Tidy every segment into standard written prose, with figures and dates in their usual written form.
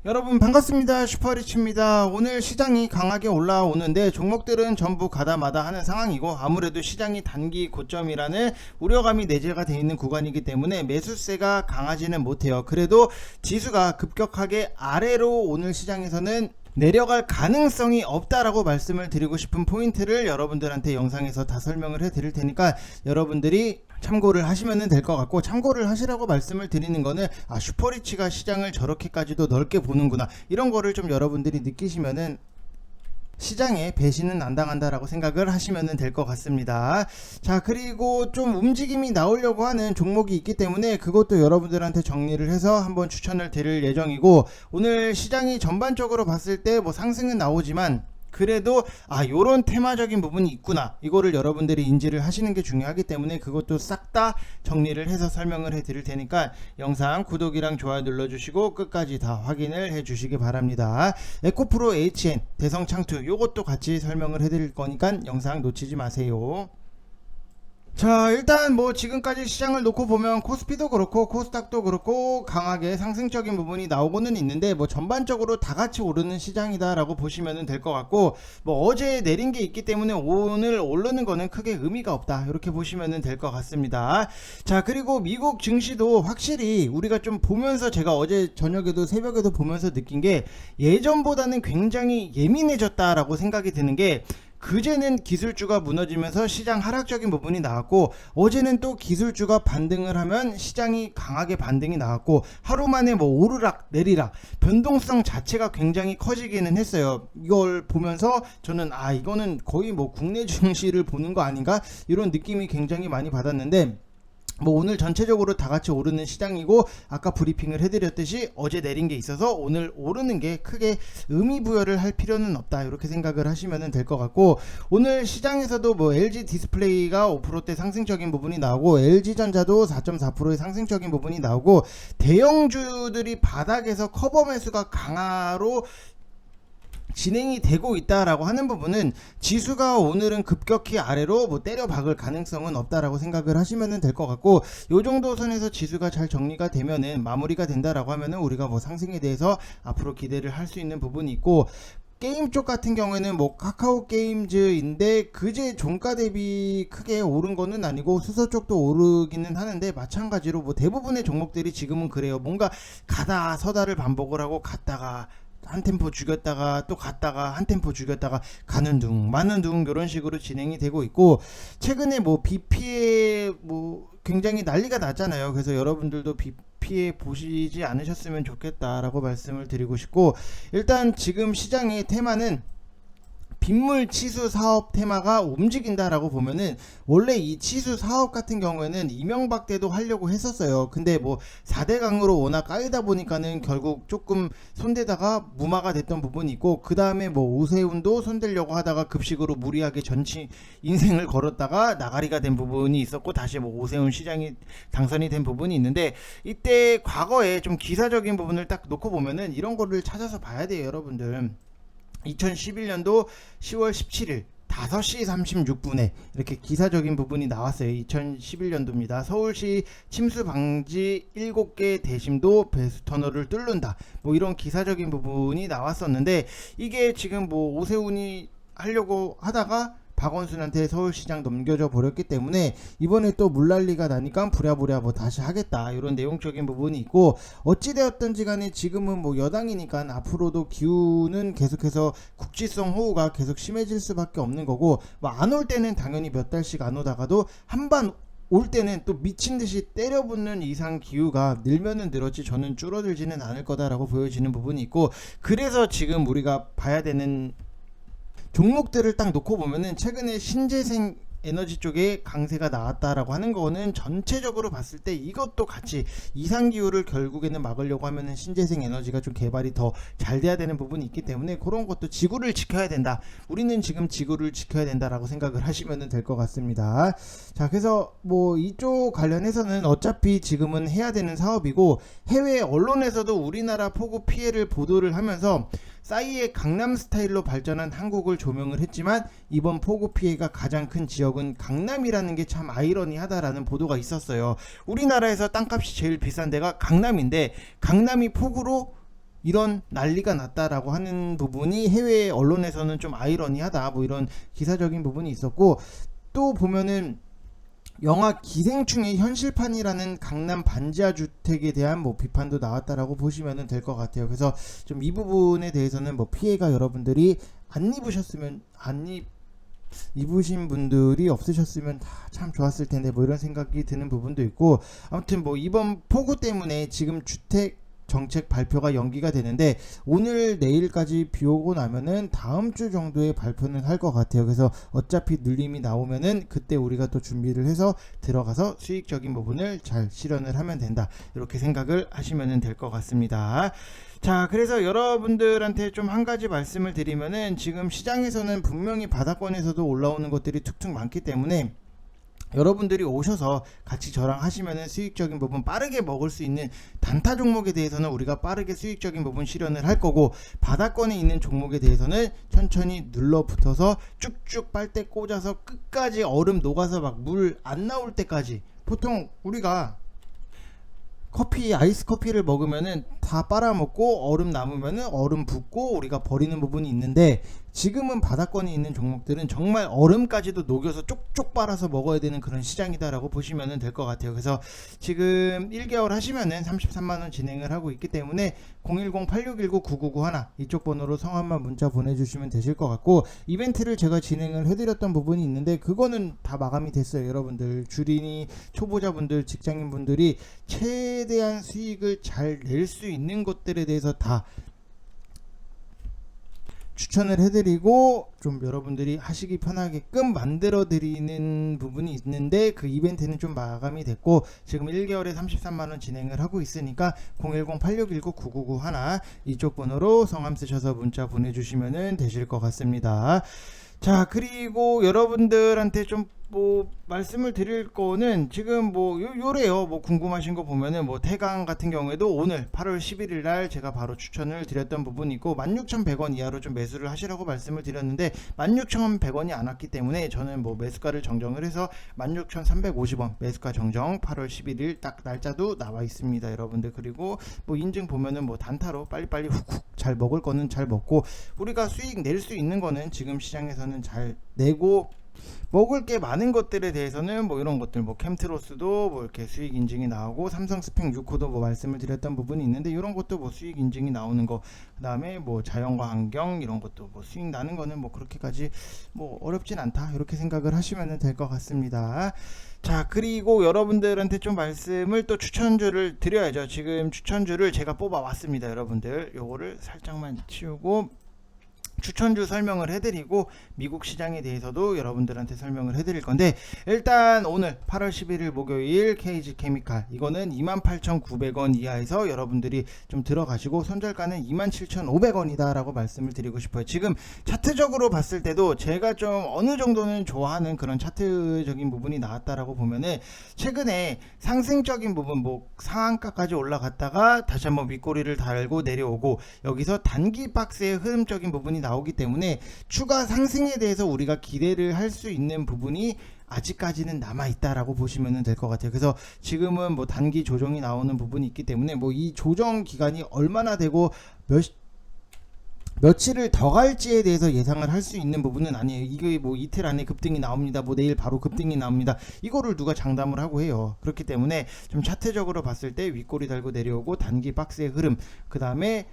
여러분 반갑습니다. 슈퍼리치입니다. 오늘 시장이 강하게 올라오는데 종목들은 전부 가다마다 하는 상황이고, 아무래도 시장이 단기 고점이라는 우려감이 내재가 되어 있는 구간이기 때문에 매수세가 강하지는 못해요. 그래도 지수가 급격하게 아래로 오늘 시장에서는 내려갈 가능성이 없다라고 말씀을 드리고 싶은 포인트를 여러분들한테 영상에서 다 설명을 해 드릴 테니까 여러분들이 참고를 하시면 될 것 같고, 참고를 하시라고 말씀을 드리는 거는 슈퍼리치가 시장을 저렇게까지도 넓게 보는구나, 이런 거를 좀 여러분들이 느끼시면은 시장에 배신은 안 당한다라고 생각을 하시면 될 것 같습니다. 자, 그리고 좀 움직임이 나오려고 하는 종목이 있기 때문에 그것도 여러분들한테 정리를 해서 한번 추천을 드릴 예정이고, 오늘 시장이 전반적으로 봤을 때 뭐 상승은 나오지만 그래도 요런 테마적인 부분이 있구나, 이거를 여러분들이 인지를 하시는 게 중요하기 때문에 그것도 싹 다 정리를 해서 설명을 해 드릴 테니까 영상 구독이랑 좋아요 눌러주시고 끝까지 다 확인을 해 주시기 바랍니다. 에코프로 HN 대성창투 요것도 같이 설명을 해 드릴 거니까 영상 놓치지 마세요. 자, 일단 뭐 지금까지 시장을 놓고 보면 코스피도 그렇고 코스닥도 그렇고 강하게 상승적인 부분이 나오고는 있는데, 뭐 전반적으로 다 같이 오르는 시장이다 라고 보시면 될 것 같고, 뭐 어제 내린 게 있기 때문에 오늘 오르는 거는 크게 의미가 없다, 이렇게 보시면 될 것 같습니다. 자, 그리고 미국 증시도 확실히 우리가 좀 보면서, 제가 어제 저녁에도 새벽에도 보면서 느낀 게 예전보다는 굉장히 예민해졌다 라고 생각이 드는 게, 그제는 기술주가 무너지면서 시장 하락적인 부분이 나왔고, 어제는 또 기술주가 반등을 하면 시장이 강하게 반등이 나왔고, 하루 만에 뭐 오르락 내리락 변동성 자체가 굉장히 커지기는 했어요. 이걸 보면서 저는 이거는 거의 뭐 국내 증시를 보는 거 아닌가, 이런 느낌이 굉장히 많이 받았는데, 뭐 오늘 전체적으로 다 같이 오르는 시장이고, 아까 브리핑을 해드렸듯이 어제 내린 게 있어서 오늘 오르는 게 크게 의미 부여를 할 필요는 없다, 이렇게 생각을 하시면 될 것 같고, 오늘 시장에서도 뭐 LG 디스플레이가 5%대 상승적인 부분이 나오고, LG전자도 4.4%의 상승적인 부분이 나오고, 대형주들이 바닥에서 커버 매수가 강화로 진행이 되고 있다라고 하는 부분은 지수가 오늘은 급격히 아래로 뭐 때려 박을 가능성은 없다라고 생각을 하시면 될 것 같고, 요 정도 선에서 지수가 잘 정리가 되면은 마무리가 된다라고 하면은 우리가 뭐 상승에 대해서 앞으로 기대를 할 수 있는 부분이 있고, 게임 쪽 같은 경우에는 뭐 카카오 게임즈인데 그제 종가 대비 크게 오른 거는 아니고 수소 쪽도 오르기는 하는데, 마찬가지로 뭐 대부분의 종목들이 지금은 그래요. 뭔가 가다 서다를 반복을 하고, 갔다가 한 템포 죽였다가 또 갔다가 한 템포 죽였다가 가는 둥 마는 둥, 이런 식으로 진행이 되고 있고, 최근에 뭐 BP에 뭐 굉장히 난리가 났잖아요. 그래서 여러분들도 BP에 보시지 않으셨으면 좋겠다라고 말씀을 드리고 싶고, 일단 지금 시장의 테마는 빗물 치수 사업 테마가 움직인다라고 보면은, 원래 이 치수 사업 같은 경우에는 이명박 때도 하려고 했었어요. 근데 뭐 4대강으로 워낙 까이다 보니까는 결국 조금 손대다가 무마가 됐던 부분이 있고, 그 다음에 뭐 오세훈도 손대려고 하다가 급식으로 무리하게 전치 인생을 걸었다가 나가리가 된 부분이 있었고, 다시 뭐 오세훈 시장이 당선이 된 부분이 있는데, 이때 과거에 좀 기사적인 부분을 딱 놓고 보면은 이런 거를 찾아서 봐야 돼요, 여러분들. 2011년도 10월 17일 5시 36분에 이렇게 기사적인 부분이 나왔어요. 2011년도입니다. 서울시 침수 방지 7개 대심도 배수 터널을 뚫는다, 뭐 이런 기사적인 부분이 나왔었는데, 이게 지금 뭐 오세훈이 하려고 하다가 박원순한테 서울시장 넘겨져 버렸기 때문에 이번에 또 물난리가 나니까 부랴부랴 뭐 다시 하겠다, 이런 내용적인 부분이 있고, 어찌되었든지 간에 지금은 뭐 여당이니까 앞으로도 기후는 계속해서 국지성 호우가 계속 심해질 수밖에 없는 거고, 뭐 안 올 때는 당연히 몇 달씩 안 오다가도 한번 올 때는 또 미친듯이 때려붙는 이상 기후가 늘면은 늘었지 저는 줄어들지는 않을 거다라고 보여지는 부분이 있고, 그래서 지금 우리가 봐야 되는 종목들을 딱 놓고 보면은 최근에 신재생 에너지 쪽에 강세가 나왔다라고 하는 거는 전체적으로 봤을 때 이것도 같이 이상기후를 결국에는 막으려고 하면은 신재생 에너지가 좀 개발이 더 잘 돼야 되는 부분이 있기 때문에, 그런 것도 지구를 지켜야 된다, 우리는 지금 지구를 지켜야 된다라고 생각을 하시면 될 것 같습니다. 자, 그래서 뭐 이쪽 관련해서는 어차피 지금은 해야 되는 사업이고, 해외 언론에서도 우리나라 폭우 피해를 보도를 하면서 싸이의 강남 스타일로 발전한 한국을 조명을 했지만, 이번 폭우 피해가 가장 큰 지역은 강남이라는 게 참 아이러니하다라는 보도가 있었어요. 우리나라에서 땅값이 제일 비싼 데가 강남인데, 강남이 폭우로 이런 난리가 났다라고 하는 부분이 해외 언론에서는 좀 아이러니하다 뭐 이런 기사적인 부분이 있었고, 또 보면은 영화 기생충의 현실판이라는 강남 반지하 주택에 대한 뭐 비판도 나왔다라고 보시면 될 것 같아요. 그래서 좀 이 부분에 대해서는 뭐 피해가 여러분들이 안 입으셨으면 입으신 분들이 없으셨으면 참 좋았을 텐데 뭐 이런 생각이 드는 부분도 있고, 아무튼 뭐 이번 폭우 때문에 지금 주택 정책 발표가 연기가 되는데 오늘 내일까지 비 오고 나면은 다음 주 정도에 발표는 할 것 같아요. 그래서 어차피 눌림이 나오면은 그때 우리가 또 준비를 해서 들어가서 수익적인 부분을 잘 실현을 하면 된다, 이렇게 생각을 하시면 될 것 같습니다. 자, 그래서 여러분들한테 좀 한 가지 말씀을 드리면은 지금 시장에서는 분명히 바닥권에서도 올라오는 것들이 툭툭 많기 때문에 여러분들이 오셔서 같이 저랑 하시면은 수익적인 부분 빠르게 먹을 수 있는 단타 종목에 대해서는 우리가 빠르게 수익적인 부분 실현을 할 거고, 바닥권에 있는 종목에 대해서는 천천히 눌러붙어서 쭉쭉 빨대 꽂아서 끝까지 얼음 녹아서 막 물 안 나올 때까지, 보통 우리가 아이스 커피를 먹으면은 다 빨아먹고 얼음 남으면은 얼음 붓고 우리가 버리는 부분이 있는데, 지금은 바닥권에 있는 종목들은 정말 얼음까지도 녹여서 쪽쪽 빨아서 먹어야 되는 그런 시장이다라고 보시면 될 것 같아요. 그래서 지금 1개월 하시면은 33만원 진행을 하고 있기 때문에 010-8619-9991 이쪽 번호로 성함만 문자 보내주시면 되실 것 같고, 이벤트를 제가 진행을 해드렸던 부분이 있는데 그거는 다 마감이 됐어요. 여러분들 주린이 초보자분들 직장인분들이 최대한 수익을 잘 낼 수 있는 것들에 대해서 다 추천을 해드리고 좀 여러분들이 하시기 편하게끔 만들어 드리는 부분이 있는데, 그 이벤트는 좀 마감이 됐고 지금 1개월에 33만원 진행을 하고 있으니까 010-8619-9991 이쪽 번호로 성함 쓰셔서 문자 보내주시면 되실 것 같습니다. 자, 그리고 여러분들한테 좀 뭐 말씀을 드릴 거는 지금 뭐 요래요. 뭐 궁금하신 거 보면은 뭐 태강 같은 경우에도 오늘 8월 11일 날 제가 바로 추천을 드렸던 부분이 있고 16,100원 이하로 좀 매수를 하시라고 말씀을 드렸는데 16,100원이 안 왔기 때문에 저는 뭐 매수가를 정정을 해서 16,350원 매수가 정정 8월 11일 딱 날짜도 나와 있습니다, 여러분들. 그리고 뭐 인증 보면은 뭐 단타로 빨리빨리 훅훅 잘 먹을 거는 잘 먹고 우리가 수익 낼 수 있는 거는 지금 시장에서는 잘 내고, 먹을 게 많은 것들에 대해서는 뭐 이런 것들 뭐 캠트로스도 뭐 이렇게 수익 인증이 나오고, 삼성 스펙 6호도 뭐 말씀을 드렸던 부분이 있는데 이런 것도 뭐 수익 인증이 나오는 거, 그 다음에 뭐 자연과 환경 이런 것도 뭐 수익 나는 거는 뭐 그렇게까지 뭐 어렵진 않다, 이렇게 생각을 하시면 될 것 같습니다. 자, 그리고 여러분들한테 좀 말씀을 또 추천주를 드려야죠. 지금 추천주를 제가 뽑아 왔습니다, 여러분들. 요거를 살짝만 치우고 추천주 설명을 해드리고 미국 시장에 대해서도 여러분들한테 설명을 해드릴 건데, 일단 오늘 8월 11일 목요일 KG 케미칼 이거는 28,900원 이하에서 여러분들이 좀 들어가시고 손절가는 27,500원이다 라고 말씀을 드리고 싶어요. 지금 차트적으로 봤을 때도 제가 좀 어느 정도는 좋아하는 그런 차트적인 부분이 나왔다라고 보면은, 최근에 상승적인 부분 뭐 상한가까지 올라갔다가 다시 한번 윗꼬리를 달고 내려오고 여기서 단기 박스의 흐름적인 부분이 나오기 때문에 추가 상승에 대해서 우리가 기대를 할 수 있는 부분이 아직까지는 남아있다라고 보시면 될 것 같아요. 그래서 지금은 뭐 단기 조정이 나오는 부분이 있기 때문에 뭐 이 조정 기간이 얼마나 되고 며칠을 더 갈지에 대해서 예상을 할 수 있는 부분은 아니에요. 이게 뭐 이틀 안에 급등이 나옵니다, 뭐 내일 바로 급등이 나옵니다, 이거를 누가 장담을 하고 해요. 그렇기 때문에 좀 차트적으로 봤을 때 윗꼬리 달고 내려오고 단기 박스의 흐름, 그 다음에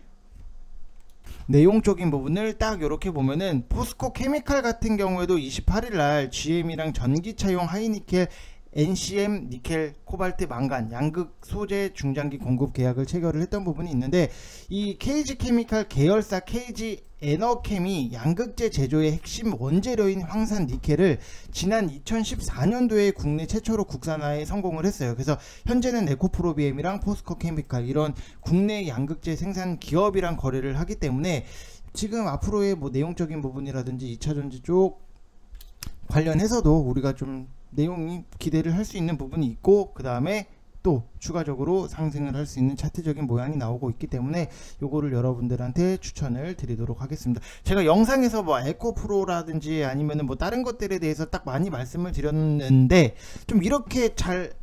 내용적인 부분을 딱 이렇게 보면은 포스코 케미칼 같은 경우에도 28일날 GM이랑 전기차용 하이니켈 NCM 니켈 코발트 망간 양극 소재 중장기 공급 계약을 체결을 했던 부분이 있는데, 이 KG 케미칼 계열사 KG 에너캠이 양극재 제조의 핵심 원재료인 황산 니켈을 지난 2014년도에 국내 최초로 국산화에 성공을 했어요. 그래서 현재는 에코프로비엠이랑 포스코 케미칼 이런 국내 양극재 생산 기업이랑 거래를 하기 때문에 지금 앞으로의 뭐 내용적인 부분이라든지 2차전지 쪽 관련해서도 우리가 좀 내용이 기대를 할 수 있는 부분이 있고, 그 다음에 또 추가적으로 상승을 할 수 있는 차트적인 모양이 나오고 있기 때문에 요거를 여러분들한테 추천을 드리도록 하겠습니다. 제가 영상에서 뭐 에코프로라든지 아니면은 뭐 다른 것들에 대해서 딱 많이 말씀을 드렸는데 좀 이렇게 잘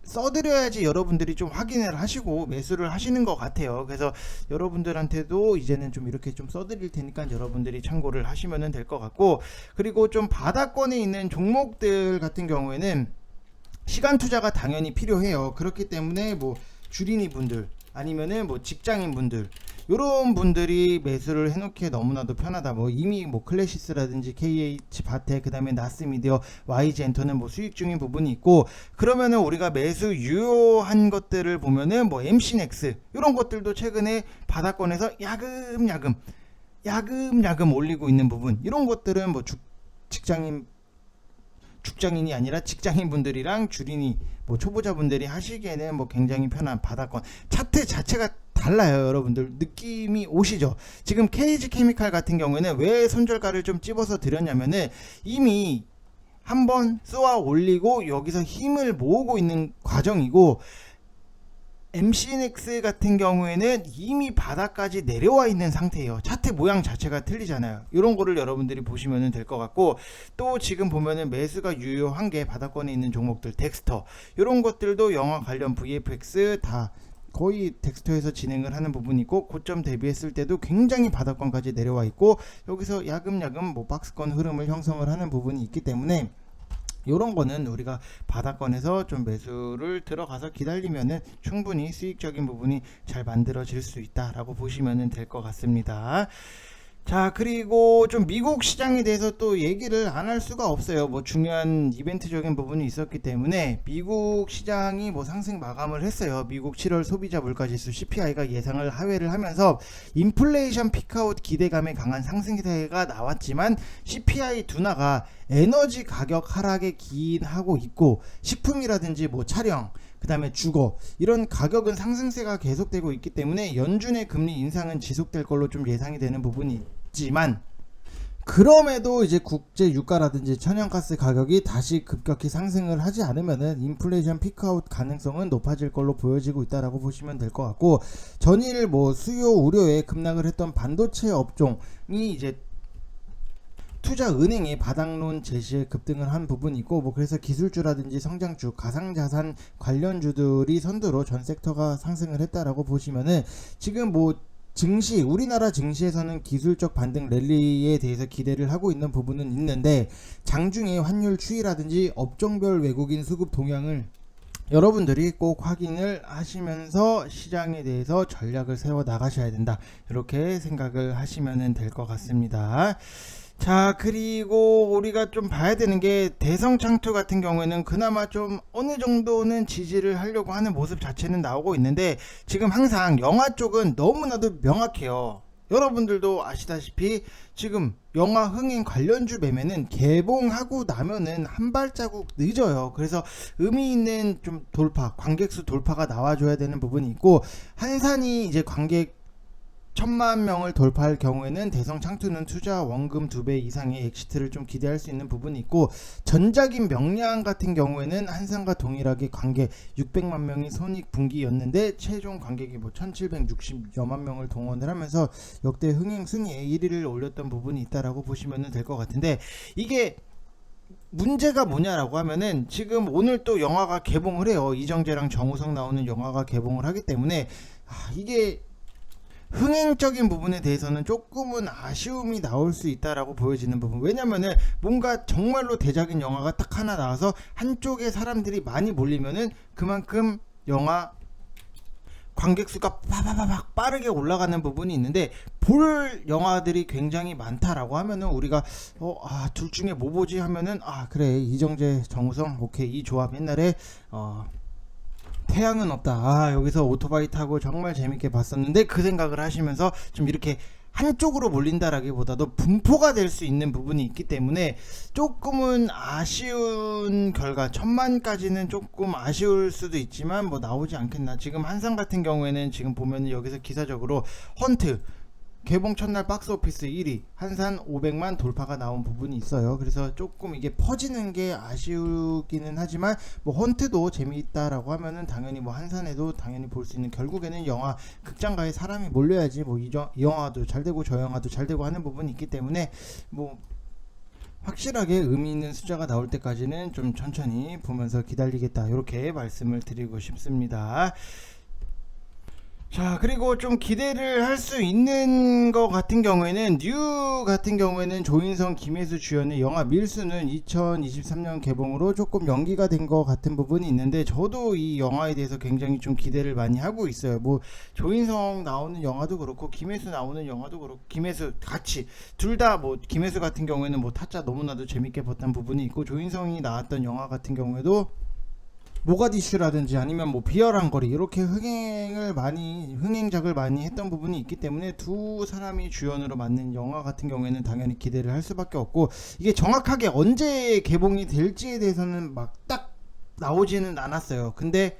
써드려야지 여러분들이 좀 확인을 하시고 매수를 하시는 것 같아요. 그래서 여러분들한테도 이제는 좀 이렇게 좀 써드릴 테니까 여러분들이 참고를 하시면 될 것 같고, 그리고 좀 바닥권에 있는 종목들 같은 경우에는 시간 투자가 당연히 필요해요. 그렇기 때문에 뭐 주린이 분들 아니면은 뭐 직장인 분들, 요런 분들이 매수를 해놓기에 너무나도 편하다. 뭐 이미 뭐 클래시스라든지 KH 바텍, 그 다음에 나스미디어, YG엔터는 뭐 수익 중인 부분이 있고, 그러면은 우리가 매수 유효한 것들을 보면은 뭐 MC넥스 이런 것들도 최근에 바닥권에서 야금야금 올리고 있는 부분, 이런 것들은 뭐 죽장인이 아니라 직장인 분들이랑 주린이 뭐 초보자분들이 하시기에는 뭐 굉장히 편한 바닥권. 차트 자체가 달라요. 여러분들 느낌이 오시죠? 지금 KG 케미칼 같은 경우에는 왜 손절가를 좀 찝어서 드렸냐면은 이미 한번 쏘아 올리고 여기서 힘을 모으고 있는 과정이고, MC넥스 같은 경우에는 이미 바닥까지 내려와 있는 상태예요. 차트 모양 자체가 틀리잖아요. 이런 거를 여러분들이 보시면 될 것 같고, 또 지금 보면은 매수가 유효한 게 바닥권에 있는 종목들, 덱스터 이런 것들도 영화 관련 VFX 다 거의 덱스터에서 진행을 하는 부분이 있고, 고점 대비했을 때도 굉장히 바닥권까지 내려와 있고, 여기서 야금야금 뭐 박스권 흐름을 형성을 하는 부분이 있기 때문에 요런 거는 우리가 바닥권에서 좀 매수를 들어가서 기다리면은 충분히 수익적인 부분이 잘 만들어질 수 있다라고 보시면 될 것 같습니다. 자, 그리고 좀 미국 시장에 대해서 또 얘기를 안 할 수가 없어요. 뭐 중요한 이벤트적인 부분이 있었기 때문에 미국 시장이 뭐 상승 마감을 했어요. 미국 7월 소비자 물가지수 CPI가 예상을 하회를 하면서 인플레이션 피크아웃 기대감에 강한 상승세가 나왔지만, CPI 둔화가 에너지 가격 하락에 기인하고 있고, 식품이라든지 뭐 차량, 그 다음에 주거, 이런 가격은 상승세가 계속되고 있기 때문에 연준의 금리 인상은 지속될 걸로 좀 예상이 되는 부분이 있지만, 그럼에도 이제 국제 유가라든지 천연가스 가격이 다시 급격히 상승을 하지 않으면은 인플레이션 피크아웃 가능성은 높아질 걸로 보여지고 있다라고 보시면 될 것 같고, 전일 뭐 수요 우려에 급락을 했던 반도체 업종이 이제 투자은행의 바닥론 제시에 급등을 한 부분이 있고, 뭐 그래서 기술주라든지 성장주, 가상자산 관련주들이 선두로 전 섹터가 상승을 했다라고 보시면은, 지금 뭐 증시, 우리나라 증시에서는 기술적 반등 랠리에 대해서 기대를 하고 있는 부분은 있는데, 장중에 환율 추이라든지 업종별 외국인 수급 동향을 여러분들이 꼭 확인을 하시면서 시장에 대해서 전략을 세워 나가셔야 된다, 이렇게 생각을 하시면 될 것 같습니다. 자, 그리고 우리가 좀 봐야 되는 게, 대성창투 같은 경우에는 그나마 좀 어느 정도는 지지를 하려고 하는 모습 자체는 나오고 있는데, 지금 항상 영화 쪽은 너무나도 명확해요. 여러분들도 아시다시피 지금 영화 흥행 관련주 매매는 개봉하고 나면은 한 발자국 늦어요. 그래서 의미 있는 좀 돌파, 관객수 돌파가 나와줘야 되는 부분이 있고, 한산이 이제 관객 1000만 명을 돌파할 경우에는 대성창투는 투자 원금 2배 이상의 엑시트를 좀 기대할 수 있는 부분이 있고, 전작인 명량 같은 경우에는 한산과 동일하게 관객 600만 명이 손익분기였는데 최종 관객이 뭐 1760여만 명을 동원을 하면서 역대 흥행 순위에 1위를 올렸던 부분이 있다라고 보시면 될 것 같은데, 이게 문제가 뭐냐라고 하면은, 지금 오늘 또 영화가 개봉을 해요. 이정재랑 정우성 나오는 영화가 개봉을 하기 때문에 이게 흥행적인 부분에 대해서는 조금은 아쉬움이 나올 수 있다라고 보여지는 부분. 왜냐면은 뭔가 정말로 대작인 영화가 딱 하나 나와서 한쪽에 사람들이 많이 몰리면은 그만큼 영화 관객수가 빠바바박 빠르게 올라가는 부분이 있는데, 볼 영화들이 굉장히 많다라고 하면은 우리가 둘 중에 뭐 보지 하면은 그래, 이정재 정우성 오케이, 이 조합 옛날에 태양은 없다, 여기서 오토바이 타고 정말 재밌게 봤었는데, 그 생각을 하시면서 좀 이렇게 한쪽으로 몰린다라기보다도 분포가 될 수 있는 부분이 있기 때문에 조금은 아쉬운 결과, 1000만까지는 조금 아쉬울 수도 있지만 뭐 나오지 않겠나. 지금 한상 같은 경우에는 지금 보면 여기서 기사적으로 헌트 개봉 첫날 박스오피스 1위, 한산 500만 돌파가 나온 부분이 있어요. 그래서 조금 이게 퍼지는 게 아쉬우기는 하지만, 뭐 헌트도 재미있다라고 하면은 당연히 뭐 한산에도 당연히 볼 수 있는, 결국에는 영화 극장가에 사람이 몰려야지 뭐 이 영화도 잘 되고 저 영화도 잘 되고 하는 부분이 있기 때문에, 뭐 확실하게 의미 있는 숫자가 나올 때까지는 좀 천천히 보면서 기다리겠다, 이렇게 말씀을 드리고 싶습니다. 자, 그리고 좀 기대를 할 수 있는 것 같은 경우에는, 뉴 같은 경우에는 조인성, 김혜수 주연의 영화 밀수는 2023년 개봉으로 조금 연기가 된 것 같은 부분이 있는데, 저도 이 영화에 대해서 굉장히 좀 기대를 많이 하고 있어요. 뭐 조인성 나오는 영화도 그렇고 김혜수 나오는 영화도 그렇고, 김혜수 같이 둘 다, 뭐 김혜수 같은 경우에는 뭐 타짜 너무나도 재밌게 봤던 부분이 있고, 조인성이 나왔던 영화 같은 경우에도 모가디슈라든지 아니면 뭐 비열한 거리, 이렇게 흥행작을 많이 했던 부분이 있기 때문에 두 사람이 주연으로 맡는 영화 같은 경우에는 당연히 기대를 할 수밖에 없고, 이게 정확하게 언제 개봉이 될지에 대해서는 막 딱 나오지는 않았어요. 근데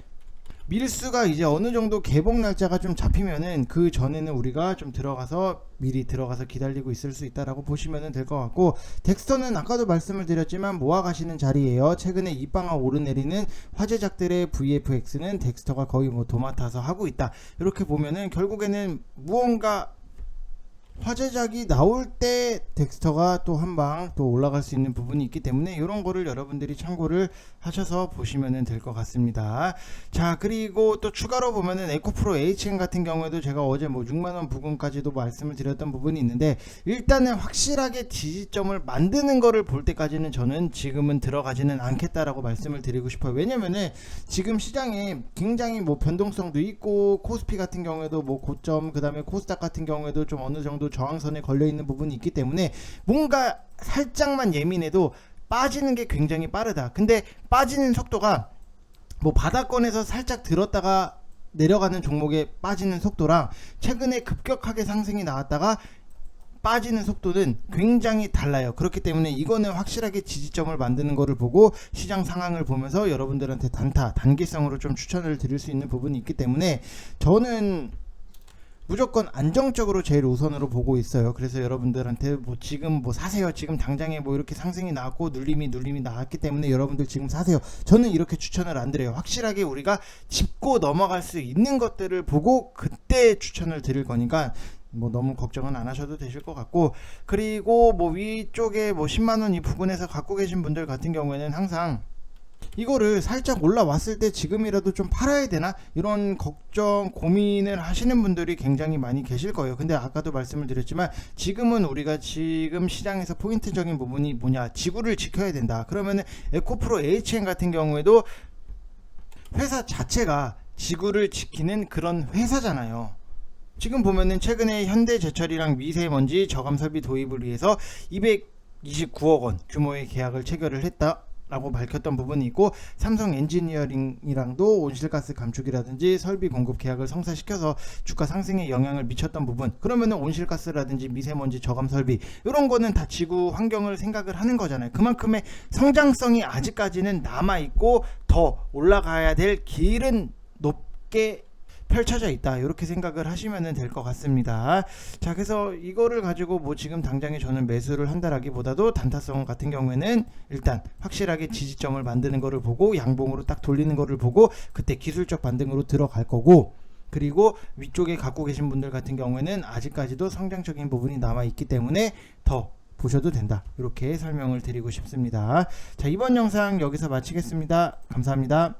밀수가 이제 어느 정도 개봉 날짜가 좀 잡히면은 그 전에는 우리가 좀 미리 들어가서 기다리고 있을 수 있다라고 보시면 될 것 같고, 덱스터는 아까도 말씀을 드렸지만 모아가시는 자리예요. 최근에 입방아 오르내리는 화제작들의 VFX는 덱스터가 거의 뭐 도맡아서 하고 있다, 이렇게 보면은 결국에는 무언가 화제작이 나올 때 덱스터가 또 한 방 또 올라갈 수 있는 부분이 있기 때문에, 이런 거를 여러분들이 참고를 하셔서 보시면 될 것 같습니다. 자, 그리고 또 추가로 보면은 에코프로 HN 같은 경우에도 제가 어제 뭐 6만원 부근까지도 말씀을 드렸던 부분이 있는데, 일단은 확실하게 지지점을 만드는 거를 볼 때까지는 저는 지금은 들어가지는 않겠다라고 말씀을 드리고 싶어요. 왜냐면은 지금 시장에 굉장히 뭐 변동성도 있고, 코스피 같은 경우에도 뭐 고점, 그 다음에 코스닥 같은 경우에도 좀 어느 정도 저항선에 걸려 있는 부분이 있기 때문에, 뭔가 살짝만 예민해도 빠지는 게 굉장히 빠르다. 근데 빠지는 속도가 뭐 바닥권에서 살짝 들었다가 내려가는 종목의 빠지는 속도랑 최근에 급격하게 상승이 나왔다가 빠지는 속도는 굉장히 달라요. 그렇기 때문에 이거는 확실하게 지지점을 만드는 거를 보고 시장 상황을 보면서 여러분들한테 단기성으로 좀 추천을 드릴 수 있는 부분이 있기 때문에, 저는 무조건 안정적으로 제일 우선으로 보고 있어요. 그래서 여러분들한테 뭐 지금 뭐 사세요, 지금 당장에 뭐 이렇게 상승이 나왔고 눌림이 나왔기 때문에 여러분들 지금 사세요, 저는 이렇게 추천을 안 드려요. 확실하게 우리가 짚고 넘어갈 수 있는 것들을 보고 그때 추천을 드릴 거니까 뭐 너무 걱정은 안 하셔도 되실 것 같고, 그리고 뭐 위쪽에 뭐 10만원 이 부분에서 갖고 계신 분들 같은 경우에는 항상 이거를 살짝 올라왔을 때 지금이라도 좀 팔아야 되나, 이런 걱정 고민을 하시는 분들이 굉장히 많이 계실 거예요. 근데 아까도 말씀을 드렸지만 지금은 우리가 지금 시장에서 포인트적인 부분이 뭐냐, 지구를 지켜야 된다. 그러면은 에코프로 HN 같은 경우에도 회사 자체가 지구를 지키는 그런 회사잖아요. 지금 보면은 최근에 현대제철이랑 미세먼지 저감 설비 도입을 위해서 229억 원 규모의 계약을 체결을 했다 라고 밝혔던 부분이 있고, 삼성 엔지니어링이랑도 온실가스 감축이라든지 설비 공급 계약을 성사시켜서 주가 상승에 영향을 미쳤던 부분, 그러면은 온실가스라든지 미세먼지 저감 설비, 이런 거는 다 지구 환경을 생각을 하는 거잖아요. 그만큼의 성장성이 아직까지는 남아있고 더 올라가야 될 길은 높게 펼쳐져 있다, 이렇게 생각을 하시면 될 것 같습니다. 자, 그래서 이거를 가지고 뭐 지금 당장에 저는 매수를 한다라기보다도 단타성 같은 경우에는 일단 확실하게 지지점을 만드는 거를 보고 양봉으로 딱 돌리는 거를 보고 그때 기술적 반등으로 들어갈 거고, 그리고 위쪽에 갖고 계신 분들 같은 경우에는 아직까지도 성장적인 부분이 남아 있기 때문에 더 보셔도 된다, 이렇게 설명을 드리고 싶습니다. 자, 이번 영상 여기서 마치겠습니다. 감사합니다.